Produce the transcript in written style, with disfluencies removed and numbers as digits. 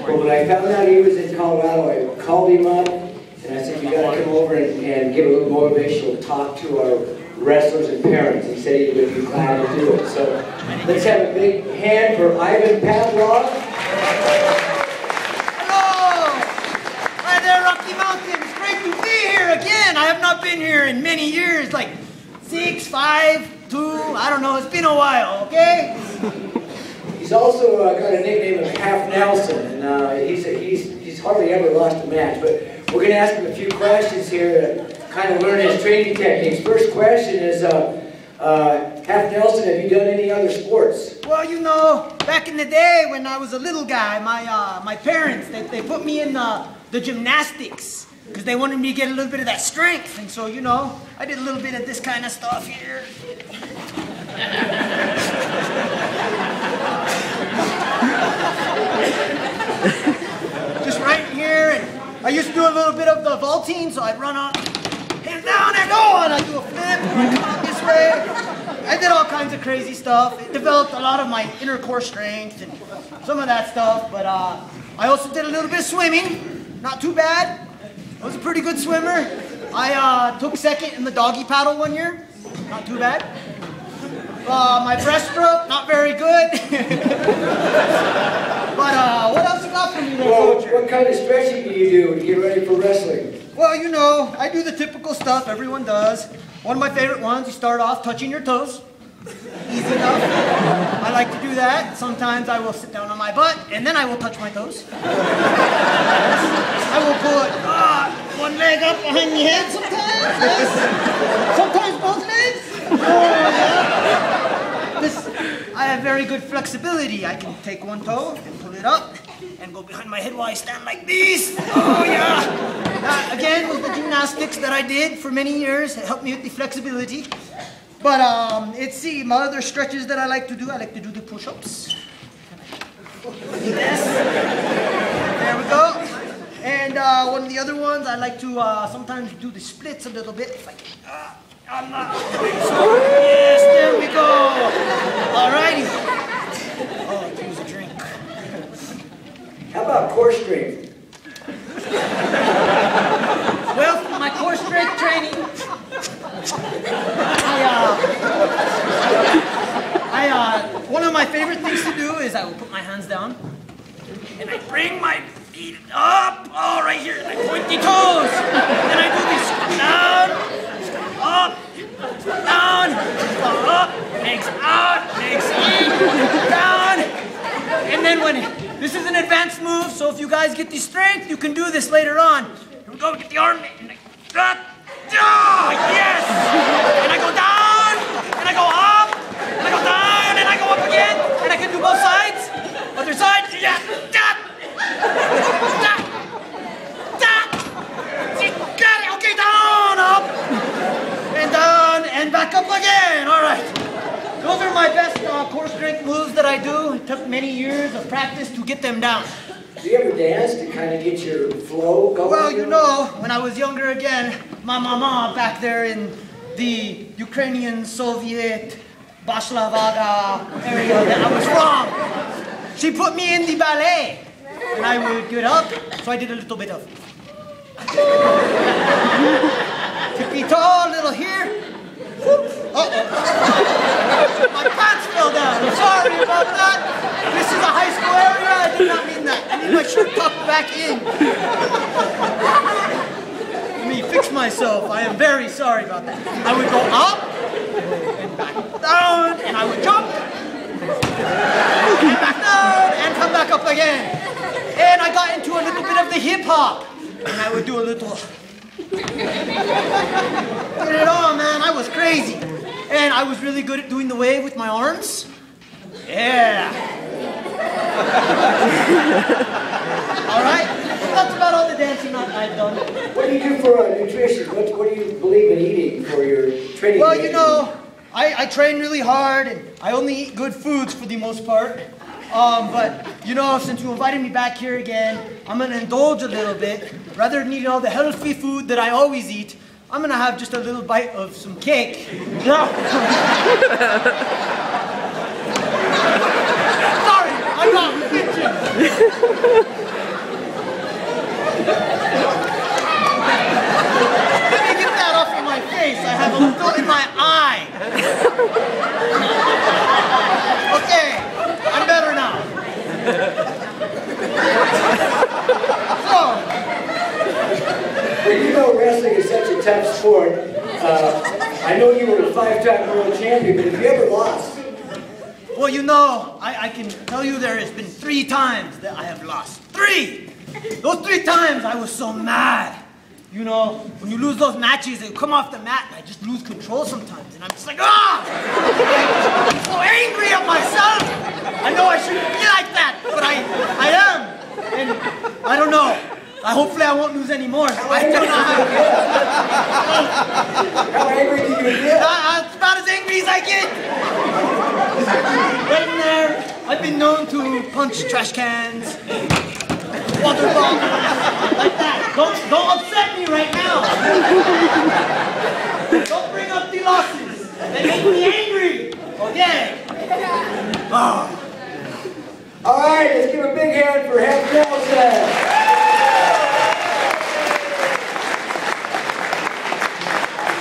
Well, when I found out he was in Colorado, I called him up and I said, you got to come over and give a little motivational talk to our wrestlers and parents. He said he would be glad to do it. So let's have a big hand for Ivan Pavlov. Hello! Hi there, Rocky Mountain. It's great to be here again. I have not been here in many years, like 6, 5, 2, I don't know. It's been a while, okay? He's also got a nickname of Half Nelson, and he's hardly ever lost a match. But we're going to ask him a few questions here to kind of learn his training techniques. First question is, Half Nelson, have you done any other sports? Well, you know, back in the day when I was a little guy, my parents, they put me in the gymnastics because they wanted me to get a little bit of that strength. And so, you know, I did a little bit of this kind of stuff here. Just right here, and I used to do a little bit of the vaulting, so I'd run up, hands down, and go, and I'd do a flip, and I'd come out this way. I did all kinds of crazy stuff. It developed a lot of my inner core strength and some of that stuff, but I also did a little bit of swimming, not too bad. I was a pretty good swimmer. I took second in the doggy paddle one year, not too bad. My breaststroke, not very good. But what else you got for me there, Coach? What kind of stretching do you do to get ready for wrestling? Well, you know, I do the typical stuff everyone does. One of my favorite ones, you start off touching your toes. Easy enough. I like to do that. Sometimes I will sit down on my butt, and then I will touch my toes. I will put one leg up behind the head sometimes. Yes. Sometimes both legs. I have very good flexibility. I can take one toe and pull it up and go behind my head while I stand like this. Oh, yeah. Again, with the gymnastics that I did for many years, it helped me with the flexibility. But let's see, my other stretches that I like to do the push-ups. Yes. There we go. And one of the other ones, I like to sometimes do the splits a little bit if I can. I'm not. Yes, there we go. Alrighty. Oh, I could use a drink. How about core strength? Well, for my core strength training, one of my favorite things to do is I will put my hands down and I bring my feet up, right here, and I point the toes. And I do this down, up, down, up, legs out, legs in, down. And then this is an advanced move, so if you guys get the strength, you can do this later on. Here we go, get the arm, and yes! And I go down, and I go up, and I go down, and I go up again, and I can do both sides. Other side, yeah, got it, okay, down, up, and back up again, all right. Those are my best core strength moves that I do. It took many years of practice to get them down. Do you ever dance to kind of get your flow going? Well, you know, when I was younger again, my mama back there in the Ukrainian, Soviet, Bashlavaga area that I was from, she put me in the ballet. And I would get up, so I did a little bit of tippy toe, a little here. Uh-oh. My pants fell down. I'm sorry about that. This is a high school area. I did not mean that. I need my shirt tucked back in. Let me fix myself. I am very sorry about that. I would go up and back down, and I would jump and back down and come back up again. And I got into a little bit of the hip-hop. And I would do a little... Get it on, man. I was crazy. And I was really good at doing the wave with my arms. Yeah. All right? That's about all the dancing I've done. What do you do for nutrition? What do you believe in eating for your training? Well, you know, I train really hard, and I only eat good foods for the most part. But, you know, since you invited me back here again, I'm going to indulge a little bit. Rather than eating all the healthy food that I always eat, I'm going to have just a little bite of some cake. No. Sorry, I'm not bitching. Well, you know wrestling is such a tough sport. I know you were a 5-time world champion, but have you ever lost? Well, you know, I can tell you there has been 3 times that I have lost. 3! Those 3 times I was so mad. You know, when you lose those matches, they come off the mat and I just lose control sometimes. And I'm just like, ah! I'm so angry at myself. I know I shouldn't be like that, but I am. And I don't know. Hopefully I won't lose any more. I don't know how. How angry do you get? About as angry as I get. Right in there, I've been known to punch trash cans, water bottles, like that. Don't upset me right now. Don't bring up the losses. They make me angry. Okay. Oh. All right, let's give a big hand for Half Nelson.